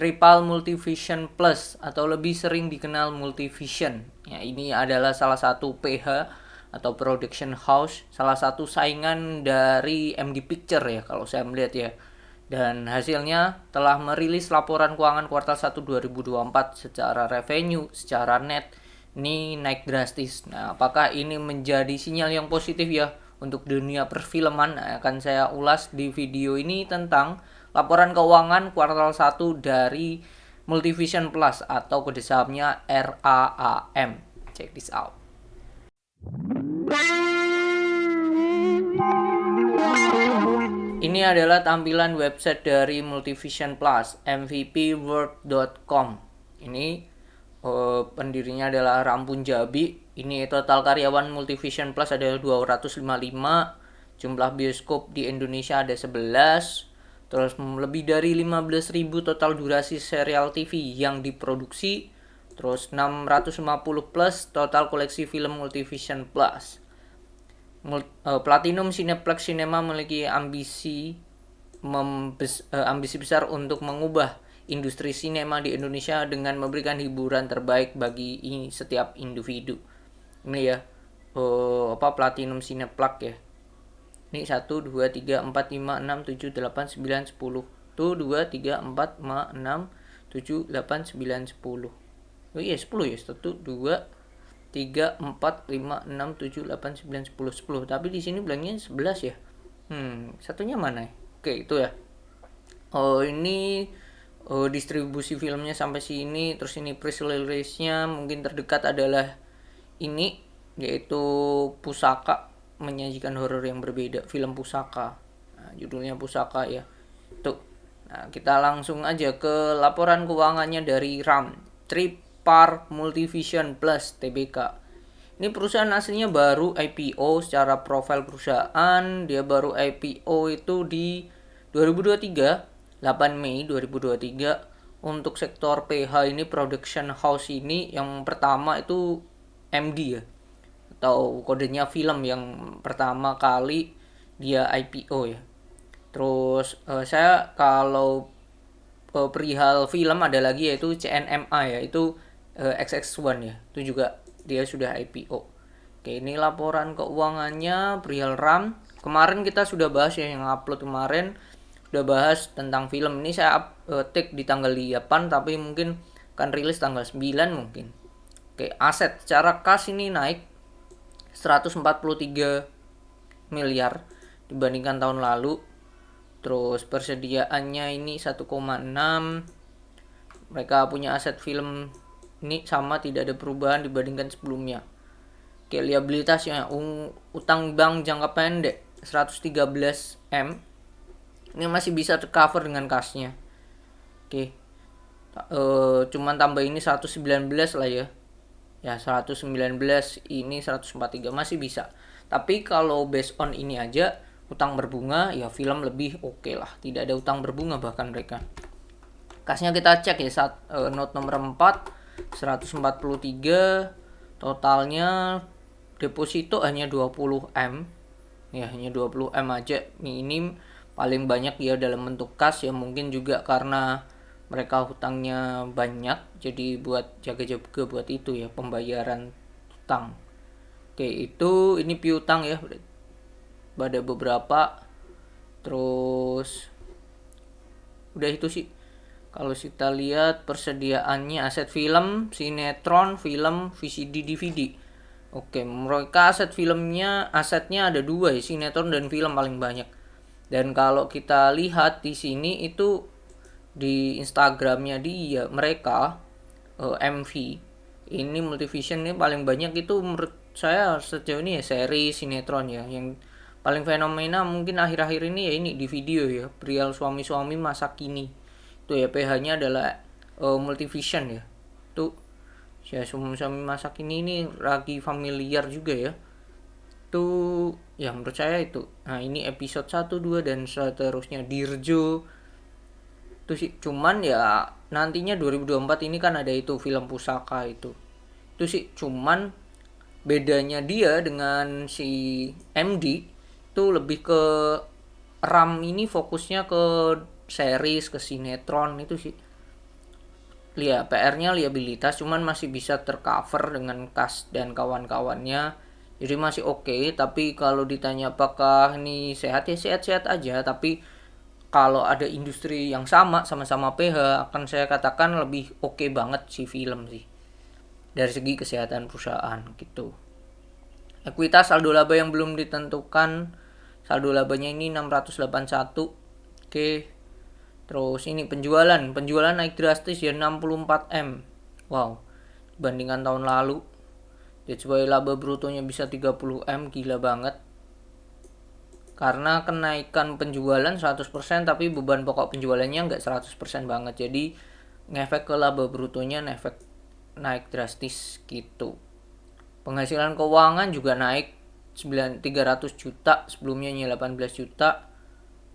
Triple Multivision Plus atau lebih sering dikenal Multivision. Ya, ini adalah salah satu PH atau production house, salah satu saingan dari MD Picture ya kalau saya melihat ya. Dan hasilnya telah merilis laporan keuangan kuartal 1 2024 secara revenue, secara net ini naik drastis. Nah, apakah ini menjadi sinyal yang positif ya untuk dunia perfilman? Nah, akan saya ulas di video ini tentang laporan keuangan kuartal 1 dari Multivision Plus atau kode sahamnya RAM. Check this out. Ini adalah tampilan website dari Multivision Plus, mvpworld.com. Ini pendirinya adalah Rampun Jabi. Ini total karyawan Multivision Plus adalah 255. Jumlah bioskop di Indonesia ada 11. Terus lebih dari 15.000 total durasi serial TV yang diproduksi. Terus 650 plus total koleksi film Multivision Plus. Platinum Cineplex Cinema memiliki ambisi besar untuk mengubah industri sinema di Indonesia dengan memberikan hiburan terbaik bagi setiap individu. Ini ya, Platinum Cineplex ya. Ini 1, 2, 3, 4, 5, 6, 7, 8, 9, 10. Tuh 2, 3, 4, 5, 6, 7, 8, 9, 10. Oh iya 10 ya. 1, 2, 3, 4, 5, 6, 7, 8, 9, 10, 10. Tapi di sini bilangnya 11 ya. Satunya mana ya? Oke, itu ya. Ini distribusi filmnya sampai sini. Terus ini press release-nya mungkin terdekat adalah ini, yaitu Pusaka, menyajikan horor yang berbeda, film Pusaka. Nah, judulnya Pusaka ya. Tuh. Nah, kita langsung aja ke laporan keuangannya dari RAM. Tripar Multivision Plus Tbk. Ini perusahaan aslinya baru IPO. Secara profil perusahaan dia baru IPO itu di 2023, 8 Mei 2023. Untuk sektor PH ini, production house ini yang pertama itu MD ya, atau kodenya film, yang pertama kali dia IPO ya. Terus saya kalau perihal film ada lagi yaitu CNMA ya, itu XX1 ya, itu juga dia sudah IPO. Oke, ini laporan keuangannya perihal RAM. Kemarin kita sudah bahas ya, yang upload kemarin udah bahas tentang film. Ini saya take di tanggal 8 tapi mungkin akan rilis tanggal 9 mungkin. Oke, aset secara kas ini naik 143 miliar dibandingkan tahun lalu. Terus persediaannya ini 1,6. Mereka punya aset film ini sama, tidak ada perubahan dibandingkan sebelumnya. Oke, liabilitasnya utang bank jangka pendek 113 M. Ini masih bisa tercover dengan kasnya. Oke. Cuman tambah ini 119 lah ya. Ya 119, ini 143 masih bisa. Tapi kalau based on ini aja, utang berbunga ya film lebih oke lah. Tidak ada utang berbunga bahkan mereka. Kasnya kita cek ya, note nomor 4 143, totalnya deposito hanya 20 M. Ya hanya 20 M aja minim, paling banyak ya dalam bentuk kas ya, mungkin juga karena mereka hutangnya banyak, jadi buat jaga-jaga buat itu ya, pembayaran hutang. Oke, itu ini piutang ya, ada beberapa. Terus udah itu sih. Kalau kita lihat persediaannya, aset film, sinetron, film, VCD, DVD. Oke, mereka asetnya ada 2 ya, sinetron dan film paling banyak. Dan kalau kita lihat di sini itu di Instagramnya dia, mereka MV ini Multivision ini paling banyak itu menurut saya sejauh ini ya seri sinetron ya. Yang paling fenomena mungkin akhir-akhir ini ya ini di video ya, Perihal Suami-Suami Masa Kini. Itu ya PH-nya adalah Multivision ya. Tuh ya, Suami-Suami Masa Kini ini lagi familiar juga ya. Tuh ya menurut saya itu. Nah, ini episode 1, 2 dan seterusnya, Dirjo. Itu sih, cuman ya nantinya 2024 ini kan ada itu film Pusaka itu sih. Cuman bedanya dia dengan si MD itu lebih ke RAM ini fokusnya ke series, ke sinetron itu sih. PR-nya liabilitas, cuman masih bisa tercover dengan kas dan kawan-kawannya, jadi masih oke. Tapi kalau ditanya apakah ini sehat, ya sehat-sehat aja. Tapi kalau ada industri yang sama-sama PH, akan saya katakan lebih oke banget sih film sih dari segi kesehatan perusahaan gitu. Ekuitas saldo laba yang belum ditentukan, saldo labanya ini 681. Oke. Terus ini penjualan naik drastis ya 64 M. Wow, dibandingkan tahun lalu. That's why laba brutonya bisa 30 M, gila banget. Karena kenaikan penjualan 100%, tapi beban pokok penjualannya nggak 100% banget. Jadi ngefek ke laba brutonya, naik drastis gitu. Penghasilan keuangan juga naik 300 juta, sebelumnya 18 juta.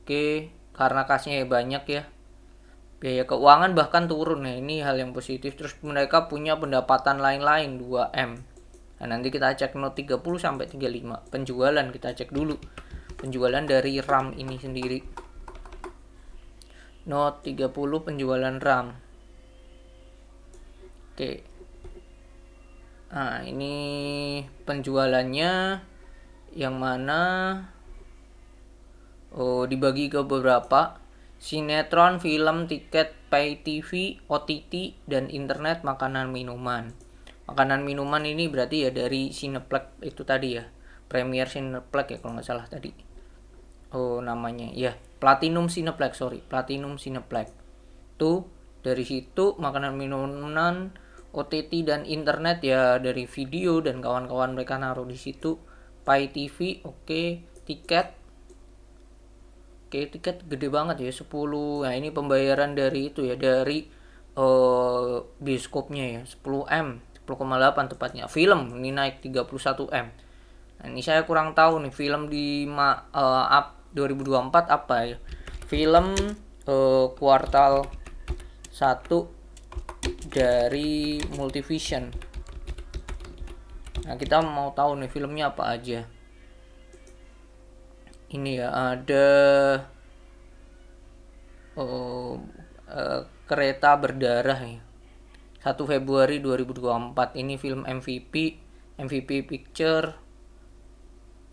Oke, karena kasnya ya banyak ya. Biaya keuangan bahkan turun. Nah, ini hal yang positif. Terus mereka punya pendapatan lain-lain 2M. Nah, nanti kita cek note 30 sampai 35. Penjualan kita cek dulu. Penjualan dari RAM ini sendiri. Note 30 penjualan RAM. Oke. Nah, ini penjualannya yang mana dibagi ke beberapa: sinetron, film, tiket, pay TV, OTT, dan internet, makanan, minuman. Makanan minuman ini berarti ya dari Cineplex itu tadi ya, Premier Cineplex ya kalau nggak salah tadi. Namanya ya Platinum Cineplex, Platinum Cineplex. Tuh dari situ makanan, minuman, OTT, dan internet ya dari video dan kawan-kawan mereka naruh di situ. Pay TV, oke. Tiket, tiket gede banget ya 10. Nah, ini pembayaran dari itu ya, dari bioskopnya ya 10M, 10,8 tepatnya. Film ini naik 31M. Nah, ini saya kurang tahu nih film di 2024 apa ya. Film kuartal 1 dari Multivision. Nah, kita mau tahu nih filmnya apa aja. Ini ya ada Kereta Berdarah ya. 1 Februari 2024. Ini film MVP Picture.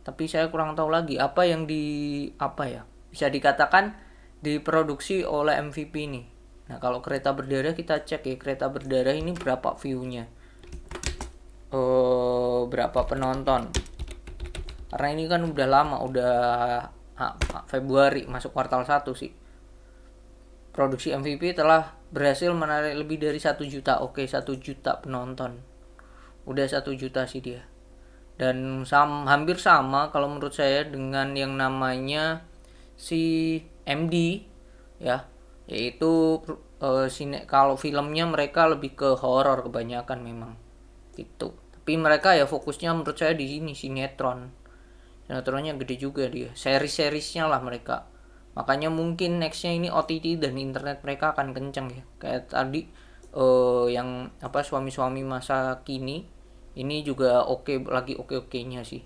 Tapi saya kurang tahu lagi apa yang bisa dikatakan diproduksi oleh MVP ini. Nah, kalau Kereta Berdarah kita cek ya, Kereta Berdarah ini berapa view-nya, berapa penonton. Karena ini kan udah lama, udah Februari masuk kuartal 1 sih. Produksi MVP telah berhasil menarik lebih dari 1 juta. Oke, 1 juta penonton. Udah 1 juta sih dia. Dan hampir sama kalau menurut saya dengan yang namanya si MD ya, yaitu kalau filmnya mereka lebih ke horor kebanyakan memang gitu. Tapi mereka ya fokusnya menurut saya di sini sinetronnya gede juga dia, seri-serisnya lah mereka. Makanya mungkin nextnya ini OTT dan internet mereka akan kenceng ya, kayak tadi yang suami-suami masa kini ini juga lagi oke-okenya sih.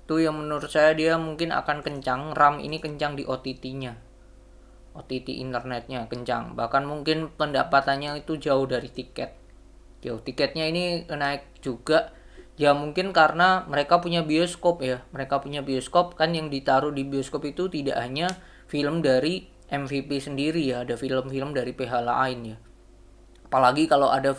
Tuh yang menurut saya dia mungkin akan kencang. RAM ini kencang di OTT-nya, OTT internetnya kencang, bahkan mungkin pendapatannya itu jauh dari tiket. Tiketnya ini naik juga ya, mungkin karena mereka punya bioskop ya. Mereka punya bioskop kan, yang ditaruh di bioskop itu tidak hanya film dari MVP sendiri ya, ada film-film dari PH lain ya. Apalagi kalau ada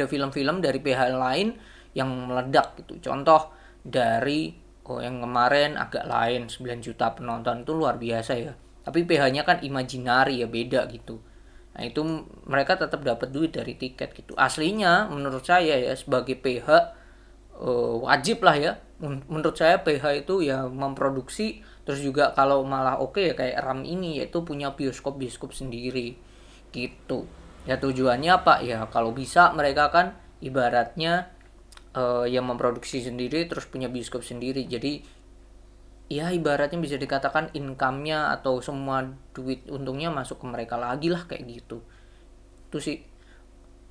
film-film dari PH lain yang meledak gitu. Contoh dari yang kemarin agak lain, 9 juta penonton, itu luar biasa ya. Tapi PH-nya kan imajinari ya, beda gitu. Nah, itu mereka tetap dapat duit dari tiket gitu. Aslinya menurut saya ya, sebagai PH wajib lah ya. Menurut saya PH itu ya memproduksi, terus juga kalau malah oke ya kayak RAM ini, yaitu punya bioskop sendiri gitu. Ya tujuannya apa ya, kalau bisa mereka kan ibaratnya yang memproduksi sendiri terus punya bioskop sendiri. Jadi ya ibaratnya bisa dikatakan income-nya atau semua duit untungnya masuk ke mereka lagi lah, kayak gitu. Itu sih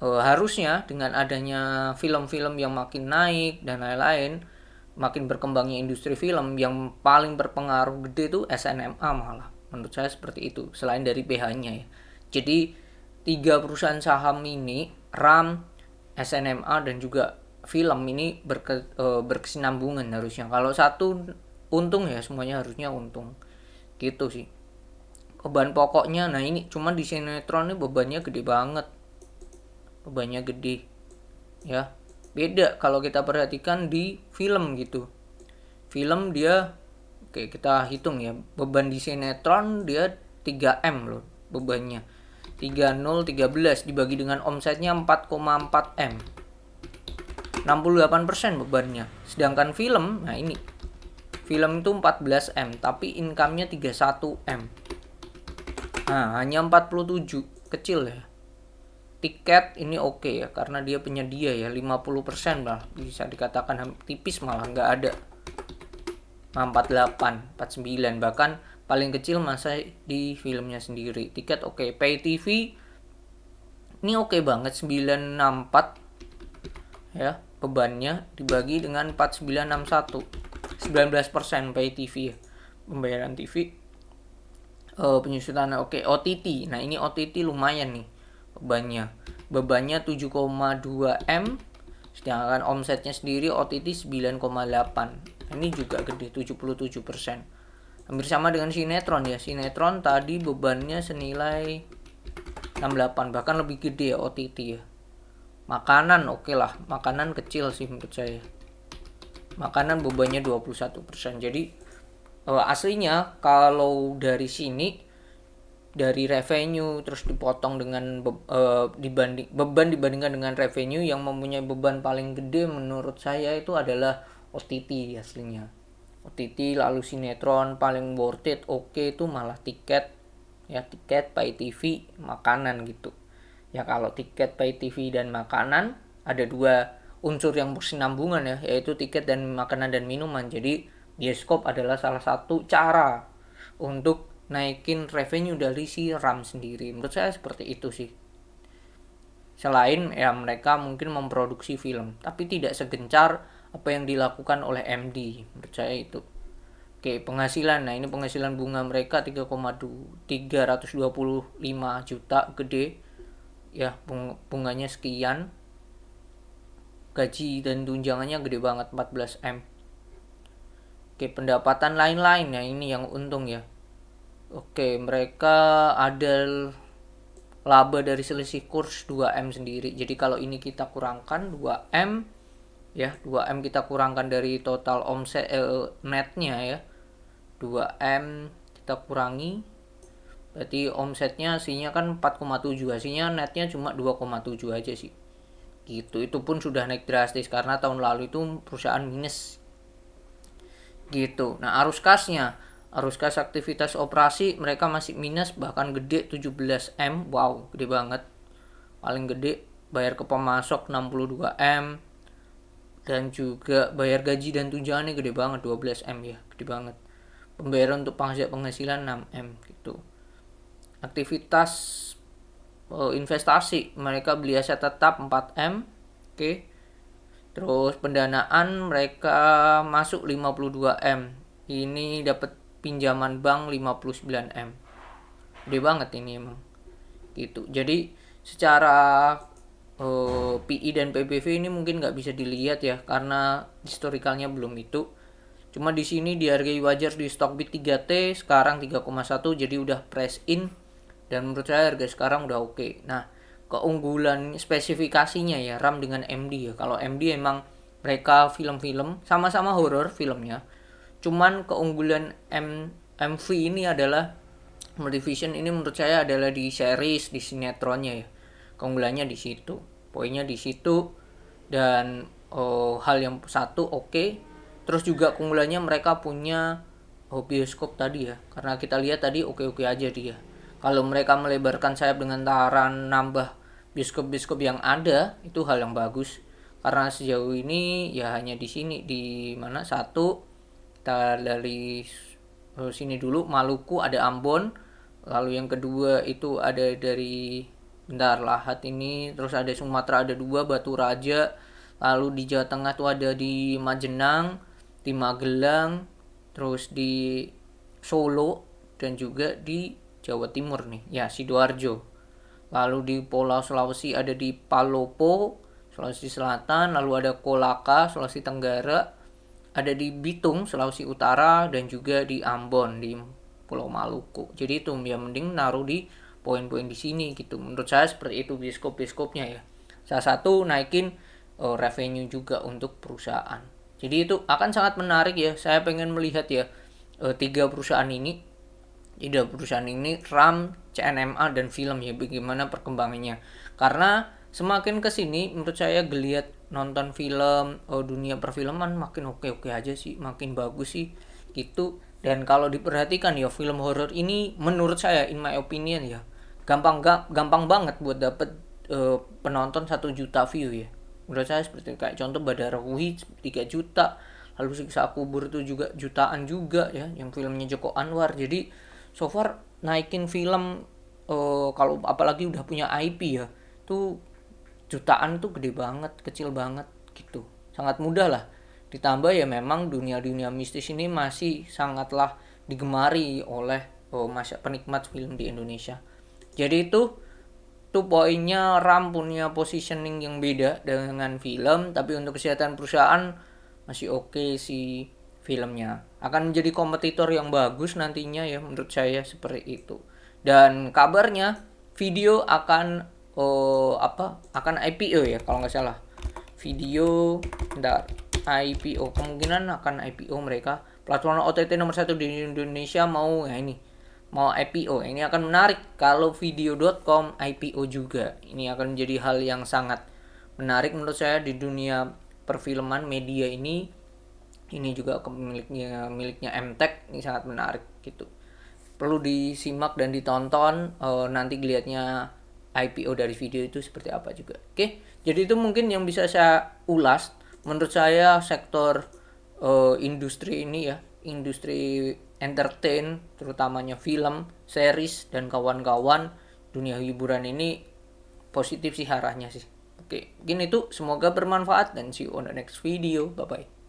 harusnya dengan adanya film-film yang makin naik dan lain-lain, makin berkembangnya industri film, yang paling berpengaruh gede itu SNMA malah menurut saya seperti itu, selain dari PH-nya ya. Jadi tiga perusahaan saham ini, RAM, SNMA dan juga film ini berkesinambungan harusnya. Kalau satu untung ya semuanya harusnya untung. Gitu sih. Beban pokoknya, nah ini cuma di sinetron ini bebannya gede banget. Bebannya gede. Ya. Beda kalau kita perhatikan di film gitu. Film dia, oke kita hitung ya, beban di sinetron dia 3M loh bebannya. 3013 dibagi dengan omsetnya 4,4 M. 68% bebannya. Sedangkan film, nah ini. Film itu 14 M tapi income-nya 31 M. Nah, hanya 47, kecil ya. Tiket ini oke ya karena dia penyedia ya, 50% lah bisa dikatakan, tipis malah nggak ada. 48, 49 bahkan paling kecil masa di filmnya sendiri. Tiket oke. Pay TV ini oke banget 964 ya bebannya dibagi dengan 4961. 19% pay TV ya. Pembayaran TV. Penyusutannya oke. OTT. Nah, ini OTT lumayan nih bebannya. Bebannya 7,2 M sedangkan omsetnya sendiri OTT 9,8. Ini juga gede 77%. Hampir sama dengan sinetron ya. Sinetron tadi bebannya senilai 68 bahkan lebih gede ya OTT ya. Makanan oke lah. Makanan kecil sih menurut saya. Makanan bebannya 21%. Jadi aslinya kalau dari sini dari revenue terus dipotong dengan beban dibandingkan dengan revenue, yang mempunyai beban paling gede menurut saya itu adalah OTT aslinya. OTT lalu sinetron paling worth it oke itu malah tiket ya, tiket, pay TV, makanan gitu. Ya kalau tiket, pay TV dan makanan ada dua unsur yang bersinambungan ya, yaitu tiket dan makanan dan minuman. Jadi bioskop adalah salah satu cara untuk naikin revenue dari si RAM sendiri. Menurut saya seperti itu sih. Selain ya mereka mungkin memproduksi film, tapi tidak segencar apa yang dilakukan oleh MD. Menurut saya itu. Oke, penghasilan. Nah, ini penghasilan bunga mereka 3,325 juta, gede. Ya, bunganya sekian. Gaji dan tunjangannya gede banget 14 M. Oke, pendapatan lain-lain ya, ini yang untung ya. Oke, mereka ada laba dari selisih kurs 2M sendiri. Jadi kalau ini kita kurangkan 2M ya, 2M kita kurangkan dari total omset netnya ya. 2M kita kurangi, berarti omsetnya aslinya kan 4,7, hasilnya netnya cuma 2,7 aja sih. Gitu. Itu pun sudah naik drastis karena tahun lalu itu perusahaan minus. Gitu. Nah, arus kas aktivitas operasi mereka masih minus, bahkan gede 17 M. Wow, gede banget. Paling gede bayar ke pemasok 62 M. Dan juga bayar gaji dan tunjangannya gede banget 12 M ya, gede banget. Pembayaran untuk pajak penghasilan 6 M gitu. Aktivitas investasi mereka beli aset tetap 4 M. Oke. Terus pendanaan mereka masuk 52 M. Ini dapat pinjaman bank 59 M. Gede banget ini emang. Gitu. Jadi secara PI dan PBV ini mungkin nggak bisa dilihat ya karena historikalnya belum itu. Cuma di sini dihargai wajar di Stockbit 3T, sekarang 3,1 jadi udah price in dan menurut saya harga sekarang udah oke. Nah, keunggulan spesifikasinya ya RAM dengan MD ya. Kalau MD emang mereka film-film sama-sama horror filmnya. Cuman keunggulan MV ini adalah Multivision ini menurut saya adalah di series, di sinetronnya ya. Keunggulannya di situ. Poinnya di situ dan hal yang satu oke. Terus juga keunggulannya mereka punya bioskop tadi ya. Karena kita lihat tadi oke-oke aja dia. Kalau mereka melebarkan sayap dengan taran nambah bioskop-bioskop yang ada, itu hal yang bagus. Karena sejauh ini ya hanya di sini, di mana satu kita dari sini dulu Maluku ada Ambon, lalu yang kedua itu ada dari Lahat ini, terus ada Sumatera ada 2 Batu Raja, lalu di Jawa Tengah tuh ada di Majenang, di Magelang, terus di Solo dan juga di Jawa Timur nih ya Sidoarjo. lalu di Pulau Sulawesi ada di Palopo, Sulawesi Selatan, lalu ada Kolaka, Sulawesi Tenggara, ada di Bitung, Sulawesi Utara, dan juga di Ambon di Pulau Maluku. Jadi itu ya mending naruh di poin-poin di sini gitu. Menurut saya seperti itu bioskop-bioskopnya ya. Salah satu naikin revenue juga untuk perusahaan. Jadi itu akan sangat menarik ya. Saya pengen melihat ya tiga perusahaan ini, RAM, CNMA, dan film ya, bagaimana perkembangannya. Karena semakin kesini menurut saya geliat nonton film, dunia perfilman makin oke-oke aja sih, makin bagus sih gitu. Dan kalau diperhatikan ya, film horor ini menurut saya, in my opinion ya, gampang banget buat dapet penonton 1 juta view ya. Menurut saya seperti kayak contoh Badara Wuhi 3 juta, lalu Siksa Kubur itu juga jutaan juga ya, yang filmnya Joko Anwar. Jadi so far naikin film kalau apalagi udah punya IP ya, tuh jutaan tuh gede banget, kecil banget gitu, sangat mudah lah. Ditambah ya memang dunia mistis ini masih sangatlah digemari oleh penikmat film di Indonesia. Jadi itu tuh poinnya, RAM punya positioning yang beda dengan film, tapi untuk kesehatan perusahaan masih oke sih filmnya. Akan menjadi kompetitor yang bagus nantinya ya, menurut saya seperti itu. Dan kabarnya video akan akan IPO ya kalau nggak salah. Video IPO, kemungkinan akan IPO mereka. Platform OTT nomor 1 di Indonesia mau ya ini, mau IPO. Ini akan menarik kalau video.com IPO juga. Ini akan menjadi hal yang sangat menarik menurut saya di dunia perfilman media ini. Ini juga miliknya MTech, ini sangat menarik gitu. Perlu disimak dan ditonton nanti lihatnya IPO dari video itu seperti apa juga. Oke, jadi itu mungkin yang bisa saya ulas. Menurut saya sektor industri ini ya, industri entertain, terutamanya film, series, dan kawan-kawan, dunia hiburan ini positif sih arahnya sih. Oke, mungkin itu, semoga bermanfaat dan see you on the next video. Bye bye.